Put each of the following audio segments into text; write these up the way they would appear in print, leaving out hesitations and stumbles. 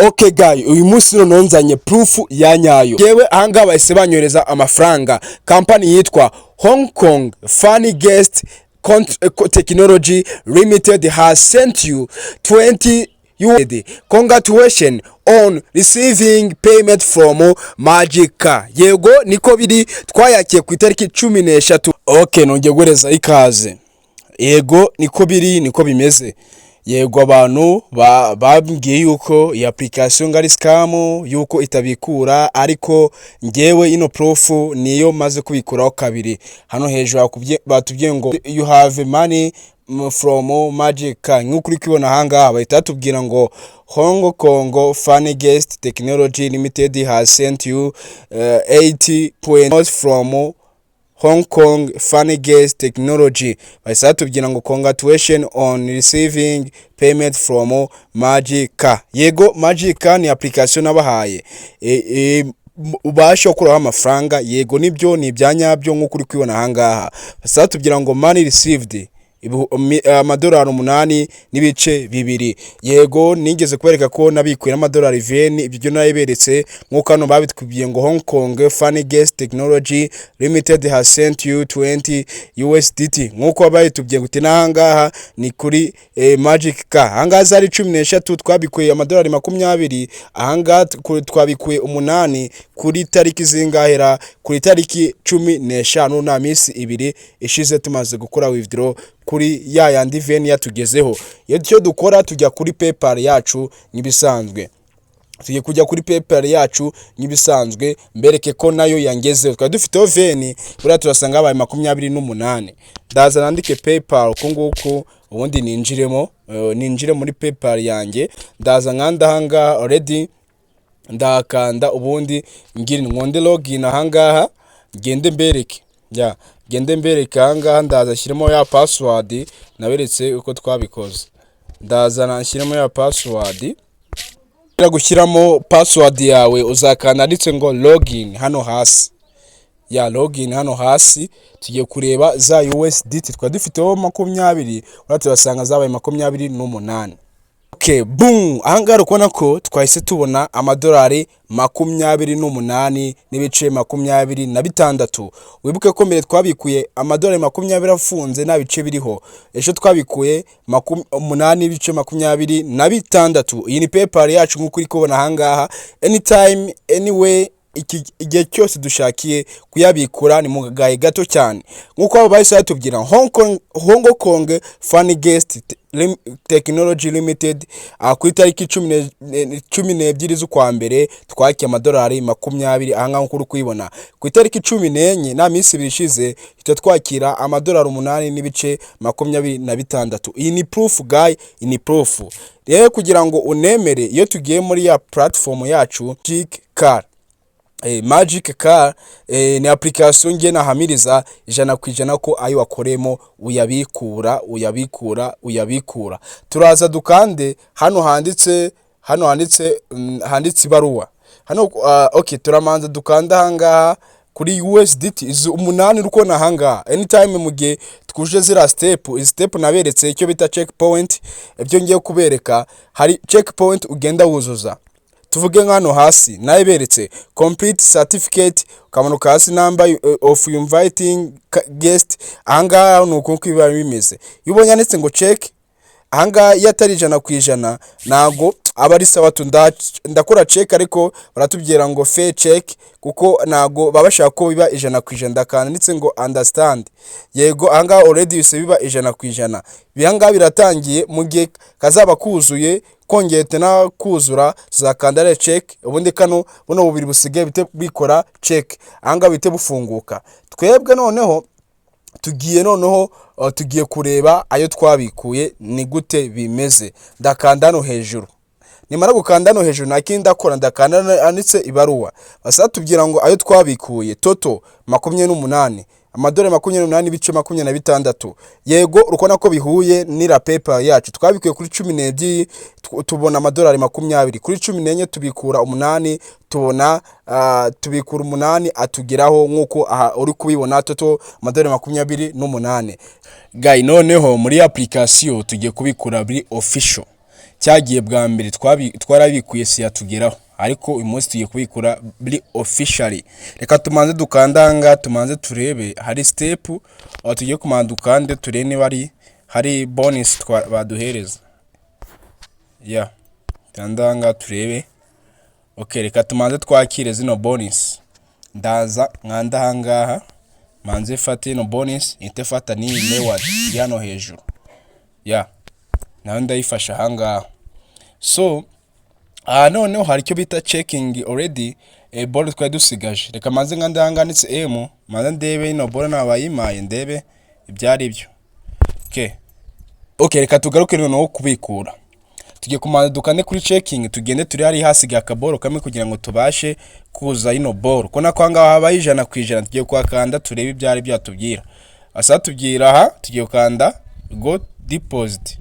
Okay guy, uyu munsi none nzanye proof ya nyayo. Yewe ahangaha bahise banyoreza amafaranga. Company yitwa Hong Kong Funny Guest Technology Limited has sent you 20 USD. Congratulations on receiving payment from Magic Car. Yego niko biri twayakiye ku itariki 13. Okay, nongeye guhereza ikaze. Yego niko biri niko bimeze. Yego abantu babwiye yuko iyi application ngari scam yuko itabikura, ariko ngewe ino proof niyo maze kubikuraho kabiri. Hano hejuru batubwiye ngo you have money from Magic Car. Nk'uko uri kubona hanga bahita batubwira ngo Hong Kong Funny Guest Technology Limited has sent you 80 points from Hong Kong Funny Guest Technology. Bahise tubwira ngo congratulations on receiving payment from Magic Car. Yego Magic Car ni application abahaye ubasha gukuraho amafaranga. Yego nibyo ni ibyanyabyo nk'uko uri kwibona ahangaha. Bahise tubwira ngo money received amadolari 8 n'ibice 2. Yego nigeze kubereka ko nabikuye n'amadolari 20. Ibyo nayiberetse nk'uko hano babitwibye ngo Hong Kong Funny Guest Technology Limited has sent you 20 USDT. Nk'uko bayitubye guti nahangaha ni kuri Magic Car. Ahangaha zari 13 twabikuye amadolari 20. Ahangaha twabikuye 8 kuri tariki zingahera kuri tariki 15 na minsi 2 ishize tumaze gukora withdraw kuri ya yandi veni yatugezeho. Iyo dukora tujya kuri PayPal yacu nyibisanzwe. Tugiye kujya kuri PayPal yacu nyibisanzwe mbereke ko nayo yangezeho. Twari dufiteho veni bura turasanga abaye 28. Ndaza nandike PayPal kunguku ubundi ninjire muri PayPal yanjye. Ndaza nkanda hanga already ndakanda ubundi ngiri ngonde login ahangaha gende mbereke gende mbereke ahangaha. Ndaza shyiremo ya password naberetse uko twabikoze. Ndaza nashyiramo ya password. Gushyiramo password yawe uzakanda nditse ngo login hano hasi. Login hano hasi tugiye kureba za USDT twa dufiteho 20 uraturasanga zabaye 28. Okay, boom. Ahangaha ukona ko twahise tubona amadolari 28 n'ibice 26. Wibuke ko mbere twabikuye amadolari 20 afunze nta bice biriho. Ejo twabikuye 8 n'ibice 26. Iyi ni PayPal yacu nk'uko uri kubona ahangaha. Anytime anyway igihe cyose dushakiye kuyabikura ni mu gahe gato cyane. Nk'uko abo bahise batubwira Hong Kong Funny Guest Technology Limited kuri tariki 12 z'ukwa mbere twakiye amadolari 20. Ahangaha nk'uko uri kuyibona ku itariki 14 na minsi 2 ishize twakira amadolari 8 n'ibice 26. Iyi ni proof guy, ini proof rero kugira ngo unemere iyo tugiye muri ya platform yacu Magic Car. Magic Car ni application nge nahamiriza 100% ko ayo wakoremo uyabikura. Turaza dukande hano handitse ibaruwa hano. Okay, turamanza dukanda hangaha kuri USDT 8 ruko na hanga. Anytime mugihe twuje zira step naberetse icyo bita checkpoint. Ibyo ngiye kubereka hari checkpoint ugenda wuzuza. Tuvuge nkano hasi nayiberetse complete certificate ukamanuka hasi number of inviting guest. Ahangaha nuko kwiba bimeze. Yubonye ndetse ngo check ahangaha yatari 100% nago abari sawa ndakora check, ariko baratubwira ngo fair check kuko nago babashaka ko biba 100% ndakana ndetse ngo understand. Yego ahangaha already bise biba 100%. Bihanga biratangiye mu gihe kazaba kuzuye kongete na kuzura zakandare check. Ubundi kano buno bubiri busigaye bite bikora check anga bite bufunguka. Twebwe noneho tugiye kureba ayo twabikuye ni gute bimeze. Ndakanda hano hejuru. Nimara gukanda hano hejuru nakindi ndakora ndakanda anditse ibaruwa. Basa tubwira ngo ayo twabikuye toto 28 amadolari 28 n'ibice 26. Yego urukona ko bihuye nira PayPal yacu. Twabikuye kuri 12 tubona amadolari 20. Kuri 14 tubikura 8 tubona tubikura 8 atugeraho nk'uko uri kubibona toto amadolari 28. Guy, noneho muri application tugiye kubikura biri official. cyagiye bwa mbere twarabikuye si yatugeraho, ariko uyu munsi tugiye kubikura buri officially. Reka tumanze dukandanga, tumanze turebe hari step aho tugiye kumanza dukande turebe niba hari bonus baduhereza. Kandanga turebe. Okay, reka tumanze twakire zino bonus. Ndaza nkanda hangaha manze fate no bonus intefata ni reward yano hejuru. Naho ndayifasha hangaha. So noneho hari icyo bita checking already ball twari dusigaje. Reka manze nkanda hanganitse manze ndebe ino ball nabayimaye ndebe ibyari byo. Okay, reka tugaruke noneho kubikura. Tugiye kumanza dukane kuri checking, tugende turi hari hasigaye akaboro kamwe kugira ngo tubashe kuza ino ball. Kona kwanga habaye 100%, tugiye kwakanda turebe ibyari byatubwira. Asa tubwira aha tugiye kanda go deposit.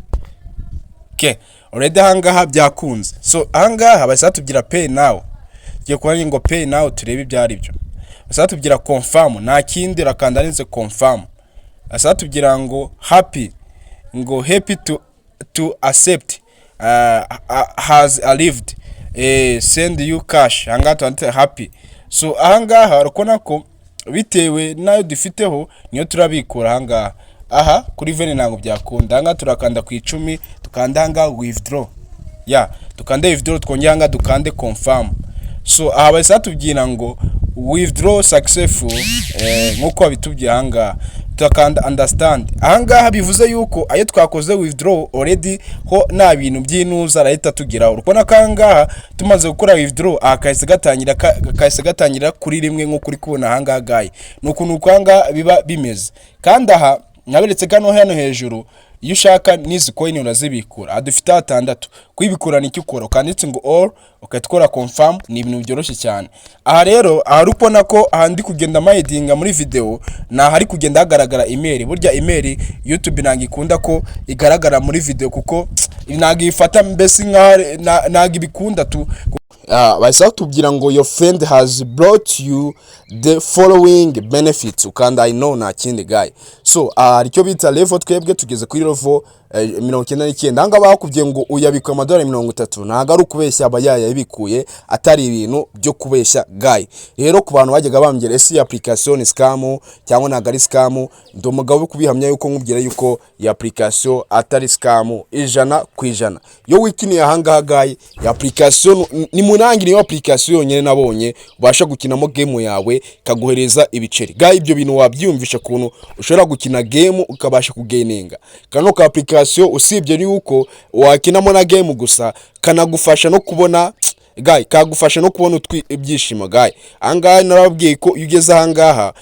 Already hangaha byakunze. So hangaha basa tubwira pay now. Tugiye kwanga ngo pay now turebe ibyari byo. Basa tubwira confirm, nta kindi rakanda nze confirm. Asa tubwira ngo happy to accept has arrived, send you cash. Hangaha twanditse happy. So ahangaha urabona ko bitewe nayo dufiteho niyo turabikura hangaha. Aha kuri vene ntango byakunda. Hangaha turakanda ku 10, tukanda hangaha withdraw. Tukande withdraw, twongera hangaha dukande confirm. So aha basa tubwira ngo withdraw successful, nkuko bitubye hangaha tukanda understand. Ahangaha bivuze yuko ayo twakoze withdraw already ho nta bintu by'inuza rahita tugeraho. Urabona ko ahangaha tumaze gukora withdraw akahise gatangira kuri rimwe nko kuri kubona ahangaha gaye. Nuko kwanga biba bimeze. Kandi aha naberetse kano hano hejuru iyo ushaka nizi coin urazibikura. Adufite 6 kwibikura nicyo ukora, ukanditse ngo all ukatwora confirm, ni ibintu byoroshye cyane. Aha rero arupona ko ahandi kugenda mayidinga muri video na hari kugenda hagaragara email. Burya email YouTube nanga ikunda ko igaragara muri video kuko nanga ifata mbese nanga ibikunda tu. Basa tubwira ngo your friend has brought you the following benefits, ukanda I know na kindi guy. So aricyo bita level, twebwe tugeze kuri level 99. Hanga bakubye ngo uyabika $30 ntago ari ukubeshya, abayaya yabikuye atari ibintu byo kubeshya guy. Rero ku bantu bajyaga bambye ese application scam cyangwa ntago ari scam, ndo mugabo kubihamya yuko nkubwira yuko ya application atari scam 100%. Yo wikiniye hangaha guy, ya application ni munangire yo application yonyene nabonye ubasha gukinamo game yawe kaguhereza ibiceri guy. Ibyo bintu wabyumvisha kuntu ushobora gukina game ukabasha kugeninga kano ka application. Usibye ni uko wakinamo na game gusa, kanagufasha no kubona guy, kagufasha no kubona ibyishimo guy. Angaha narababwiye ko ugeze hangaha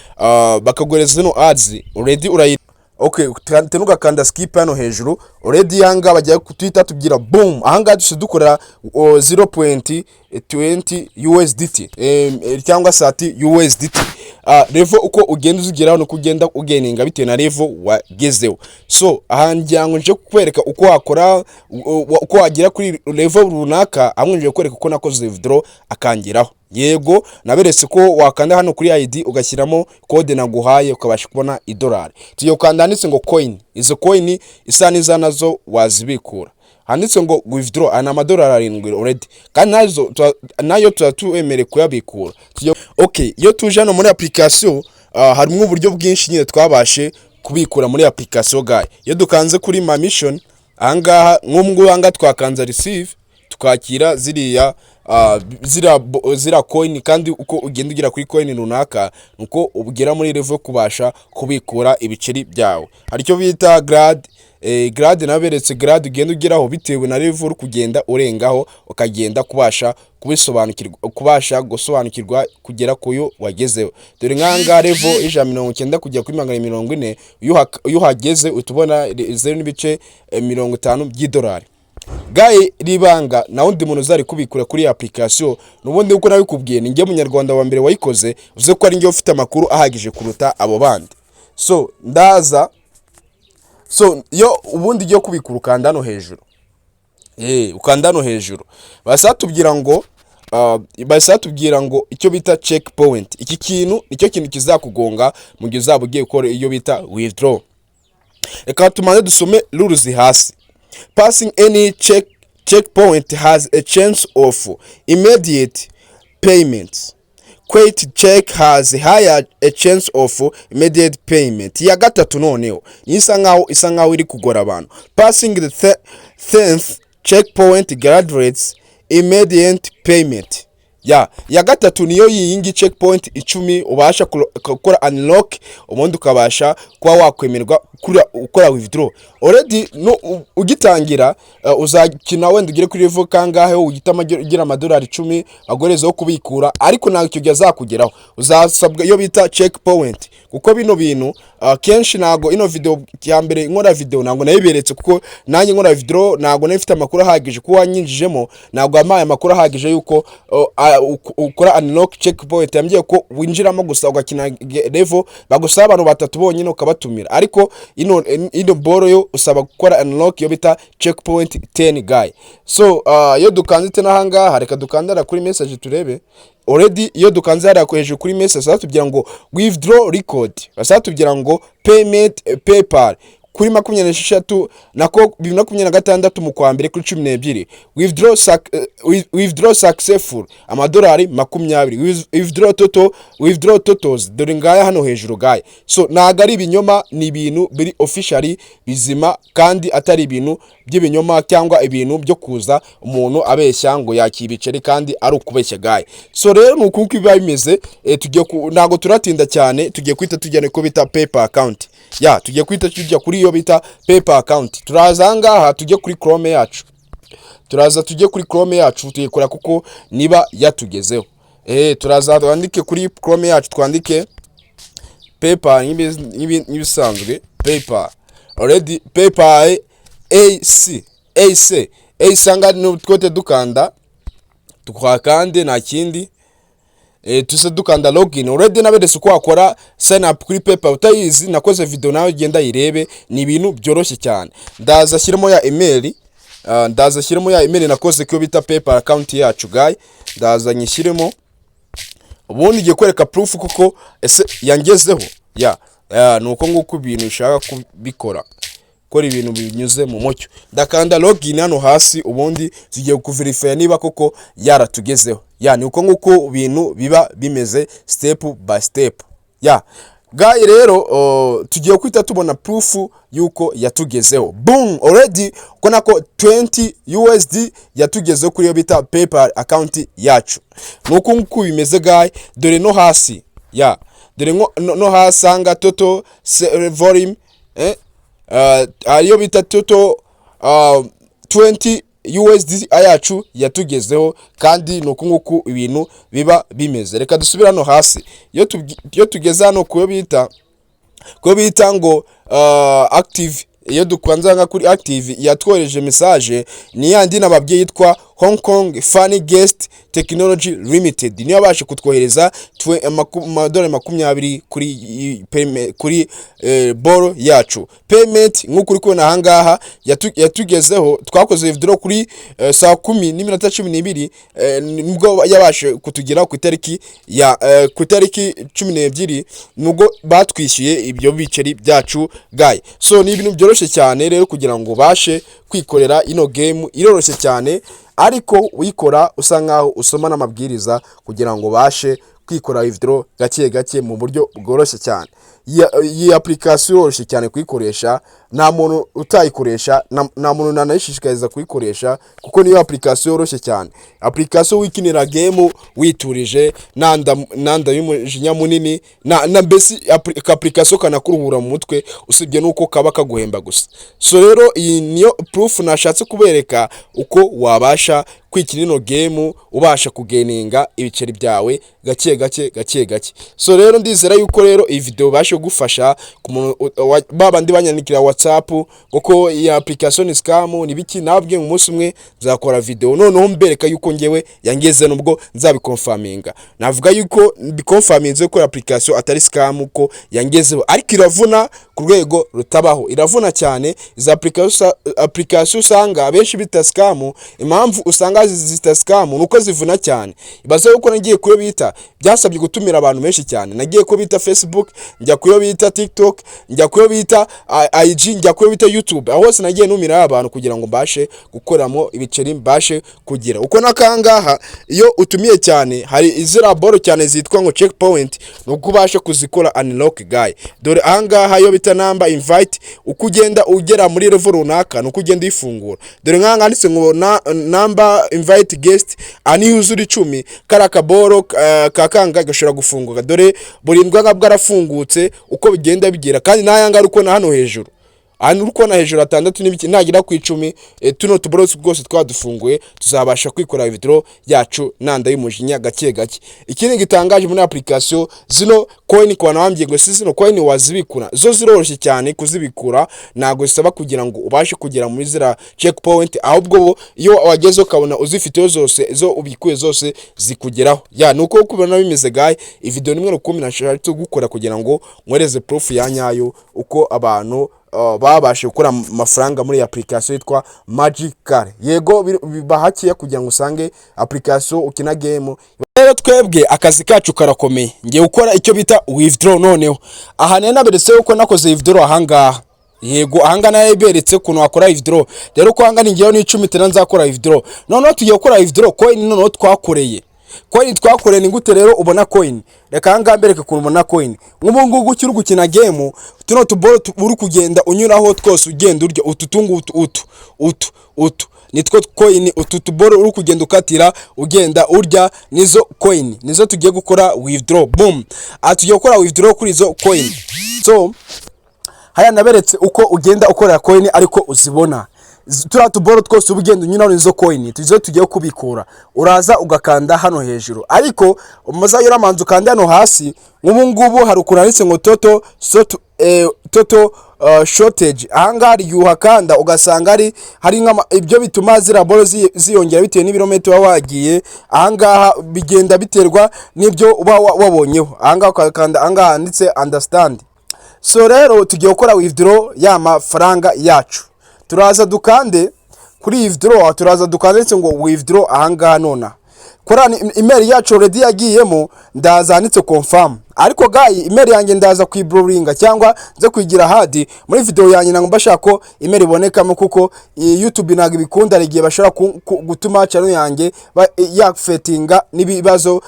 bakagoreza no ads already urayi. Okay, tenuka kanda skip hano hejuru already yanga bajya kutwita tubwira boom. Ahangaha dushidukora 0.20 USDT cyangwa sati USDT. Level uko ugenda uzigeraho no kugenda ugeninga bitewe na level wagezeho. So ahanjyango nje kukwereka uko wakora uko wagira kuri level runaka, amwe nje kukwereka uko nakoze withdraw akangeraho. Yego naberetse ko wakanda hano kuri ID ugashyiramo code naguhaye ukabasha kubona $1. Tuyo kandanditse ngo coin, izo coin isa niza nazo wazibikura. Handitse ngo withdraw ana $7 already, kandi nayo tuemere kuyabikura. Okay, iyo tuje hano muri application harimo uburyo bwinshi nyine twabashe kubikura muri application guy. Iyo dukanze kuri my mission ahangaha nk'umwe hanga twakanza receive, tukakira ziriya coin, kandi uko ugenda ugira kuri coin runaka nuko ubugera muri level kubasha kubikura ibiceri byawe. Hari cyo bita grade naberetse grade ugenda ugeraho bitewe na level kugenda urengaho ukagenda kubasha kubasha gusobanukirwa kugera kuyo wagezeho. Dore nkanga level 190 kujya kuri 140, iyo hageze utubona 0.50 $. Guy ribanga na undi muntu zari kubikura kuri application. Nubundi uko nabikubwiye ni nge munyarwanda wa mbere wayikoze, uze ko ari nge ufite amakuru ahagije kuruta abo bandi. So ndaza, so yo ubundi giye kubikura ukanda no hejuru. Ukanda no hejuru basa tubwira ngo icyo bita checkpoint. Iki kintu nicyo kintu kizakugonga mu gihe uzaba ugiye gukora iyo bita withdraw. Reka tumanze dusome rules hasi. Passing any Checkpoint has a chance of immediate payment. Quit check has higher a chance of immediate payment. Ya gatatu noneho isa nkaho iri kugora abantu. Passing the 10th checkpoint graduates immediate payment. Ya gatatu niyo yiyingi checkpoint 10 ubasha gukora unlock ubundi ukabasha kuba wakwemerwa ukora withdraw. Already no ugitangira uzakina wenda ugire kuri level kangahe ugitama gira amadolari 10 agorezeho kubikura, ariko nawe icyo azakugeraho uzasabwa iyo bita checkpoint. Kuko bino bintu kenshi nago ino video ya mbere nkora video nago nayiberetse, kuko nanjye nkora video nago nafite amakuru ahagije kuba nyinjijemo, nago amaye amakuru ahagije yuko ukora unlock checkpoint yambye ko winjiramo gusa ugakina level bagusaba abantu batatu bonyine ukabatumira, ariko ino boro yo usaba gukora unlock yo bita checkpoint 10 guy. So yo dukanzite nahanga reka dukandara kuri message turebe. Already iyo dukanze hariya hejuru kuri message satubwira ngo withdraw record, satubwira ngo payment PayPal kuri 26 nako 2026 mu kwa mbere kuri 12 withdraw successful amadolari 20 withdraw totals dore ngaya hano hejuru gaye. So naga ari ibinyoma, ni ibintu biri officially bizima kandi atari ibintu by'ibinyoma cyangwa ibintu byo kuza umuntu abeshya ngo yakibiceri kandi ari ukubeshya gaye. So rero nuko biba bimeze, tugiye nago turatinda cyane, tugiye kwita tujyane ko bita PayPal account. Tugiye kwita tujya kuri iyo bita PayPal account. Turaza ngaha tujye kuri Chrome yacu. Tugiye kora kuko niba yatugezeho. Turaza twandike kuri Chrome yacu, twandike PayPal n'ibisanzwe PayPal. Already PayPal AC sanga no twote dukanda tukakande na kindi tuse dukanda login. Already naberese uko wakora sign up kuri PayPal. Utayizi nakoze video nawe genda irebe, ni ibintu byoroshye cyane. Ndaza shyiramo ya email, nakoze cyo bita PayPal account yacu guy. Ndaza nyishyiremo ubundi giye kwereka proof kuko ese yangezeho. Nuko nguko ibintu ushaka kubikora, kora ibintu binyuze mu mucyo. Ndakanda login hano hasi, ubundi tugiye kuverify niba koko yaratugezeho. Ni uko nguko ibintu biba bimeze step by step. Guy rero tugiye kwita tubona proof yuko yatugezeho. Boom, already kona ko 20 USD yatugezeho kuri yo bita PayPal account yacu. Nuko nguko bimeze guy, dore no hasi. Dore no hasanga total volume ariyo bita total 20 USD ayacu yatugezeho, kandi nuko nguko ibintu biba bimeze. Reka dusubira no hasi, yo tugeze hano ko bita ngo active. Iyo dukwanza nka kuri active yatworeje message ni yandi nababye yitwa Hong Kong Funny Guest Technology Limited, niyo bashe kutwohereza $20 kuri boro yacu. Payment nkuko uri kubona ahangaha yatugezeho, twakoze withdraw kuri saa 10:12 nibwo yabashe kutugira ku itariki ya ku itariki 12 nubwo batwishyuye ibyo biceri byacu guy. So ni ibintu byoroshye cyane rero kugira ngo bashe kwikorera ino game iroroshye cyane, ariko uyikora usangaho usoma n'amabwiriza kugira ngo bashe kwikora withdraw gake mu buryo bworoshye cyane. Iyi application yoroshye cyane kuyikoresha, nta muntu utayikoresha, nta muntu nanayishishikariza kuyikoresha kuko niyo application yoroshye cyane. Application wikinira game witurije, nanda y'umujinya munini na mbese application kanakuruhura mu mutwe, usibye nuko kaba kaguhemba gusa. So rero iyi niyo proof nashatse kubereka uko wabasha kwikina ino game ubasha kugeninga ibiceri byawe gake. So rero ndizera yuko rero iyi video bashe gufasha ku muntu babandi banyanikira WhatsApp kuko iyi application scam ni biki. Nabwe mu munsi umwe nzakora video noneho mbereka yuko ngewe yangeze nubwo nzabikonfaminga. Navuga yuko bikonfaminze ko application atari scam uko yangezeho, ariko iravuna ku rwego rutabaho, iravuna cyane. Iza application usanga abenshi bita scam, impamvu usanga ahangaha zita scam nuko zivuna cyane. Ibaze uko nagiye kuyo bita byasabye gutumira abantu menshi cyane. Nagiye ko bita Facebook, njya kuyo bita TikTok, njya kuyo bita IG, njya kuyo bita YouTube. Aho hose nagiye numira abantu kugira ngo mbashe gukoramo ibiceri, mbashe kugira uko nakangaha. Iyo utumiye cyane hari izira boro cyane zitwa ngo checkpoint, nuko ubashe kuzikora unlock guy. Dore ahangaha yo bita number invite, uko ugenda ugera muri level runaka nuko ugenda ifungura. Dore nkanga handitse ngo number invite guest ani yuzuri 10 karaka boro kakanga gashobora gufunguka. Dore burindwa nka bwarafungutse uko bigenda bigira, kandi nayanga uko na hano hejuru uko na hejuru 6 n'ibiki nagira ku 10 tuno tuborose bwose twadufunguye tuzabasha kwikora withdraw yacu nanda y'umujinya gake gake. Ikindi gitangaje muri application zino coin kwa nabambye ngo si zino coin wazibikura zo ziroroshye cyane kuzibikura, nago zisaba kugira ngo ubashe kugera muri zira checkpoint, ahubwo iyo wageze ukabona uzifite zose zo ubikuye zose zikugeraho. Nuko kubona bimeze guy. Video nimwe rukumbi nashaka gukora kugira ngo mwereze proof ya nyayo uko abantu babashe gukora amafaranga muri application yitwa Magical. Yego bibahakiye kugira ngo usange application ukina game. Rero twebwe akazi kacu karakomeye, ngiye gukora icyo bita withdraw. Noneho aha nene naberetse uko nakoze withdraw ahangaha. Yego ahangana yaberetse kuno wakora withdraw. Rero ko hangana ngiyeho ni 10 tena nzakora withdraw. Noneho tugiye gukora withdraw coin. Noneho twakoreye ni gute rero ubona coin? Reka hanga mbereke kuntu ubona coin. Nk'ubu ngugu cyuri gukina game, tuno tuboro uri kugenda unyuraho twose ugenda urya ututungu utu nitwo coin. Utu tuboro uri kugenda ukatira ugenda urya nizo coin, nizo tugiye gukora withdraw. Boom, tugiye gukora withdraw kuri izo coin. So haya naberetse uko ugenda ukora coin ariko uzibona. Turiya tuboro twose ubugenda unyuraho nizo coin tuzo tugiye kubikura. Uraza ugakanda hano hejuru, ariko umuza yuramanza ukanda hano hasi. Nk'ubu ngubu hari ukunanditse ngo total shortage. Ahangari yuhakanda ugasanga hari ibyo bituma zira boro ziyongera bitewe n'ibirometero wagiye. Ahangaha bigenda biterwa n'ibyo uba wabonyeho. Ahangaha ukakanda ahangaha handitse understand. So rero tugiye gukora withdraw ya mafaranga yacu. Turaza dukande kuri withdraw, turaza dukanditse ngo withdraw ahangaha. Nona kora email yacu already yagiyemo, ndazanitse confirm. Ariko guy email yanjye ndaza kwibroringa cyangwa nze kwigira hadi muri video yanjye nango mbashaka ko email ibonekamo, kuko YouTube naga ibikunda rigiye bashaka gutuma channel yanjye yakfetinga nibibazo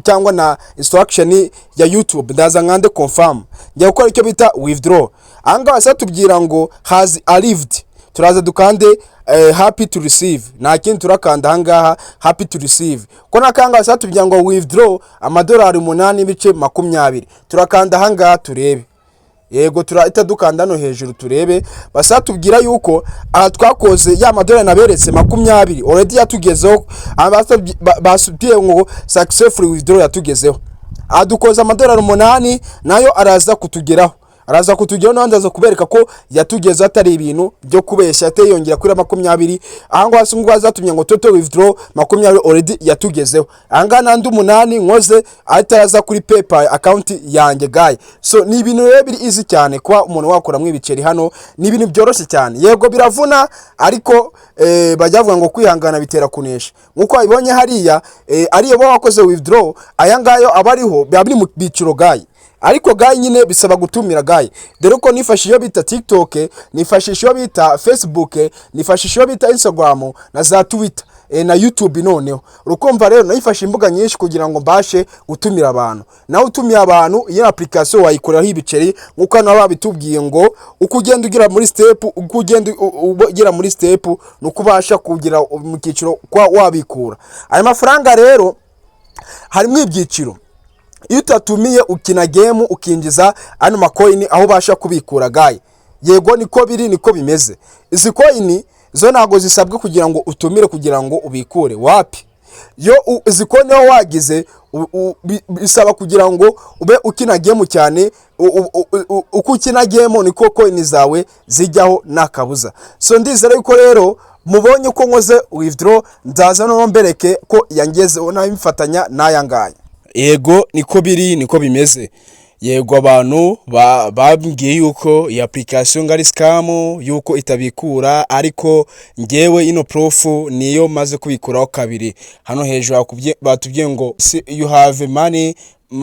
cyangwa na instruction ya YouTube. Ndaza nkande confirm, njya gukora icyo bita withdraw. Anga basa tubwira ngo has arrived. Turaza dukande happy to receive. Na kintu turakanda hangaha happy to receive. Ko nakanga basa tubwira ngo withdraw amadolari 8.20. Turakanda hangaha turebe. Yego turahita dukanda no hejuru turebe. Basa tubwira yuko twakoze ya madolari naberetse 20 already yatugezeho. Basubwiye ngo successful withdraw yatugezeho. Adukoza amadolari 8 nayo araza kutugeraho. Nandaza kubereka ko yatugeze atari ibintu byo kubeshya ateyongera kuri 20. Ahangwa hasi ngo azatumye ngo total withdraw 20 already yatugezeho. Ahanga nandi 8 nkoze ataraza kuri PayPal account yanjye guy. So ni ibintu rero biri easy cyane kwa umuntu wakora mu ibiceri hano, ni ibintu byoroshye cyane. Yego biravuna, ariko bajyavuga ngo kwihangana bitera kunesha. Nkuko abibonye hariya ariyo bo wakoze withdraw, ayangayo abariho byabiri mu biciro guy. Ariko guy nyine bisaba gutumira guy. Dore ko nifashisha bita TikTok, nifashisha bita Facebook, nifashisha bita Instagram na za Twitter na YouTube. Noneho urukumva rero nayifasha imbuga nyinshi kugira ngo mbashe gutumira abantu. Nawe utumiye abantu iyi application wayikoreraho ibiceri, nkuko nawe babitubwiye ngo uko ugenda ugira muri step, uko ugenda ugira muri step nukubasha kugira mu kiciro kwa wabikura. Aya mafaranga rero harimo ibyiciro. Iyo utatumiye ukina game ukinjiza ano macoin aho basha kubikura guy. Yego niko biri, niko bimeze. Izi coin zo nago zisabwe kugira ngo utumire kugira ngo ubikure. Wapi yo izi coin aho wagize bisaba kugira ngo ube ukina game cyane. Uko ukina game niko coin zawe zijyaho nakabuza. So ndizera yuko rero mubonye uko nkoze withdraw, ndaza no mbereke ko yangeze nayo mfatanya nayanganye. Yego niko biri, niko bimeze. Yego abantu babwiye yuko iyi application ngari scam yuko itabikura, ariko ngewe ino proof niyo maze kubikuraho kabiri. Hano hejuru batubwiye ngo you have money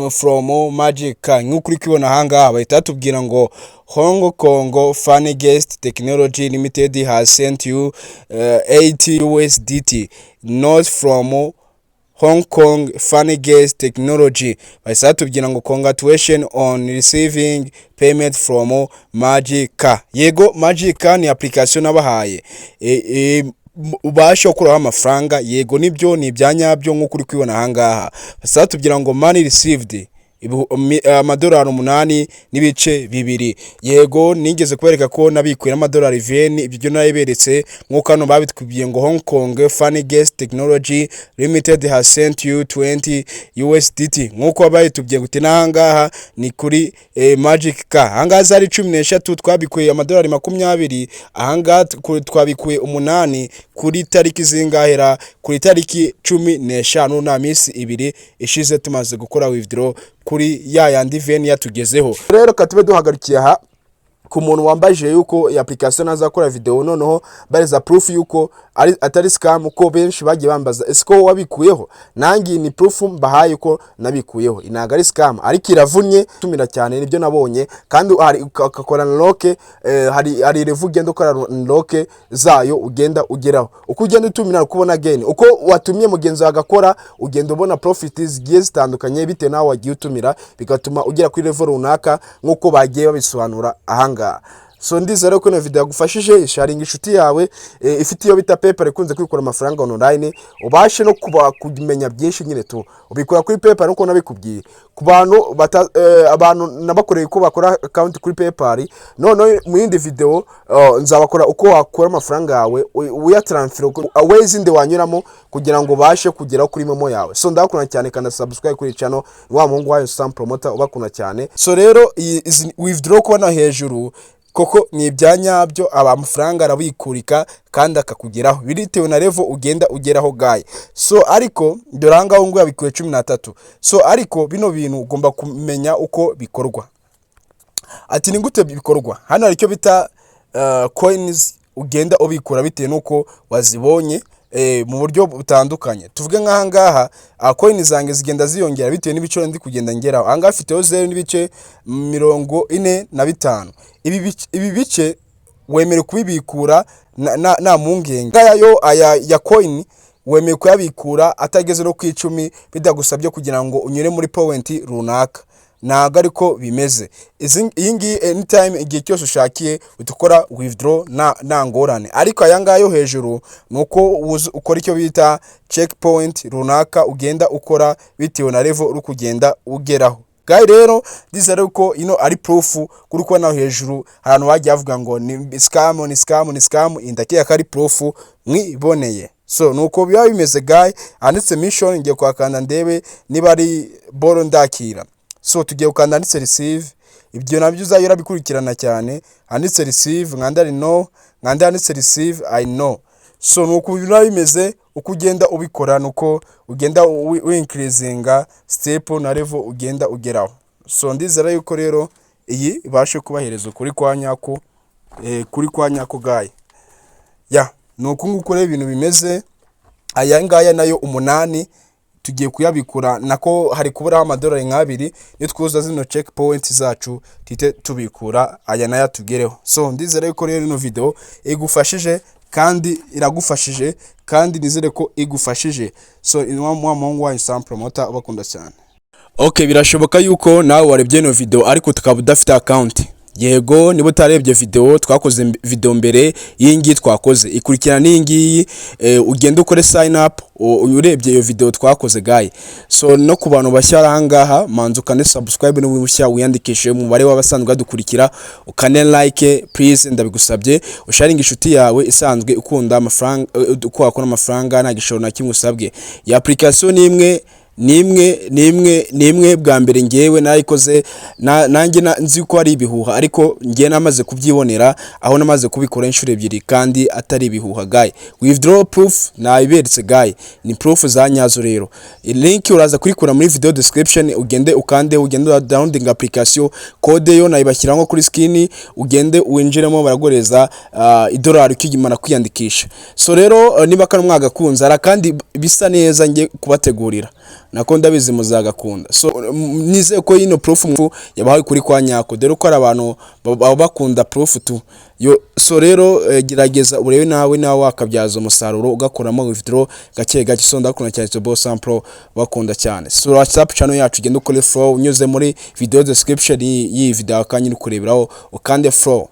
from Magic. Nk'uko uri kubibona ahangaha bahita batubwira ngo Hong Kong Funny Guest Technology Limited has sent you 80 USDT not from Hong Kong Funny Guest Technology. Bahise batubwira ngo congratulations on receiving payment from Magic. Yego Magic ni application nabahaye ubasha gukuraho amafaranga. Yego nibyo ni ibyanyabyo nk'uko uri kwibona ahangaha. Bahise batubwira ngo money received amadolari 8 n'ibice 2. Yego nigeze kubereka ko nabikuye n'amadolari 20. Ibyo nayiberetse nk'uko hano babitwibiye ngo Hong Kong Funny Guest Technology Limited has sent you 20 USDT. nk'uko bayitubwiye guti nahangaha ni kuri Magic. ahangaha zari 13 twabikuye amadolari 20. ahangaha twabikuye 8 kuri tariki zingahera kuri tariki 15 na minsi 2 ishize tumaze gukora withdraw kuri yandi veni yatugezeho. Rero katube duhagarikiye aha ku muntu wambaje yuko iyi application azakora video, noneho bareza proof yuko atari scam, ko benshi bagiye bambaza esiko wabikuyeho. Nangi ni proof mbahaye ko nabikuyeho, inaga ari scam ariko iravunye tumira cyane nibyo nabonye. Kandi hari ukakora unlock, hari revu genda ukora unlock zayo ugenda ugeraho. Uko ugenda utumira kubona again uko watumye mugenzi agakora, ugenda ubona profit zigiye zitandukanye bite nawe wagiye utumira, bigatuma ugera kuri level runaka nkuko bagiye babisobanura ahanga. So ndizera ko ino video yagufashije. Sharing inshuti yawe ifite iyo bita PayPal ikunze kwikora amafaranga online, ubashe no kumenya byinshi nyine tu ubikora kuri PayPal nkuko nabikubwiye. Ku bantu abantu nabakoreye ko bakora account kuri PayPal, none mu yindi video nzabakora uko wakora amafaranga yawe uya transfer ways inde wanyuramo kugira ngo bashe kugera kuri momo yawe. So ndakuna cyane kandi subscribe kuri channel wa muhungu wayo Sam Promoter ubakuna cyane. So rero withdraw kubona hejuru koko ni ibyanyabyo, amafaranga arabikurika kandi akakugeraho biritewe na level ugenda ugeraho guy. So ariko doranga ngo yabikuye 13. So ariko bino bintu ugomba kumenya uko bikorwa. Ati ni gute bikorwa? Hano hari cyo bita coins ugenda ubikura bitewe nuko wazibonye mu buryo butandukanye. Tuvuge nk'ahangaha coins zange zigenda ziyongera bitewe n'ibiciro ndi kugenda ngeraho. Ahangaha afiteho 0 n'ibice 45. Ibi bice wemere kubibikura na mungenge. Ngayo ya coin wemere kuyabikura atageze no ku 10 bidagusabye kugira ngo unyure muri point runaka. Naga ariko bimeze. Iyi ngiyi anytime igihe cyose ushakiye utukora withdraw na ngorane. Ariko ayangayo hejuru nuko ukora icyo bita checkpoint runaka ugenda ukora bitewe na level uri kugenda ugeraho. Guy rero dizere uko ino ari proof kuri ko naho hejuru ahantu bagiye avuga ngo ni scam indakiye akari proof mwiboneye. So nuko biba bimeze guy. Anditse mission ngiye kwakanda ndebe niba ari boro ndakira. So tugiye ukanda anditse receive, ibyo nabyo uzayura bikurikirana cyane. Anditse receive ngandari no, ngandanditse receive I know. So nuko biba bimeze uko ugenda ubikora nuko ugenda increasinga step na level ugenda ugeraho. So ndizera yuko rero iyi ibashe kubahereza kuri kwa nyako guy. Nuko ngukore ibintu bimeze. Aya ngaya nayo 8 tugiye kuyabikura nako hari kubura amadolari 2 iyo twuza zino checkpoint zacu tite tubikura aya nayo tugereho. So ndizera yuko rero ino video igufashije kandi iragufashije kandi nizere ko igufashije. So inwa muhungu wa Sam Promoter ubakunda cyane. Okay, birashoboka yuko nawe warebye ino video ariko tukaba udafite account. Yego niba utarebye video twakoze video mbere yingi twakoze ikurikirana n'ingiyi ugenda ukore sign up urebye iyo video twakoze guy. So no ku bantu bashya ahangaha manzu kane subscribe no wibushya wiyandikishe mu bare w'abasanzwe dukurikira ukane like please ndabigusabye usharinga inshuti yawe isanzwe ukunda amafaranga uko wakora amafaranga nta gishoro na kimwe usabwe. Ya application imwe nimwe bwa mbere ngewe nayikoze nanjye nzi ko ari ibihuha, ariko ngiye namaze kubyibonera aho namaze kubikora inshuro ebyiri kandi atari ibihuha guy. Withdraw proof nayiberetse guy, ni proof za nyazo rero. Link uraza kurikura muri video description, ugende ukande, ugende downloading application, code yo nayibashyira nko kuri skin, ugende uwinjiremo baragoreza $1 ukigimana kwiyandikisha. So rero niba kana mwagakunze ara kandi bisa neza nge kubategurira nako ndabizi muzagakunda. So nize ko ino proof yabahaye kuri kwa nyako, dore ko ari abantu bakunda proof tu yo. So rero gerageza urebe nawe wakabyaza umusaruro ugakuramo withdraw gake gake. So ndakunda cyane Boss Sample, bakunda cyane. So WhatsApp channel yacu genda ukore follow unyuze muri video description y'iyi video akanyiri kureberaho ukande follow.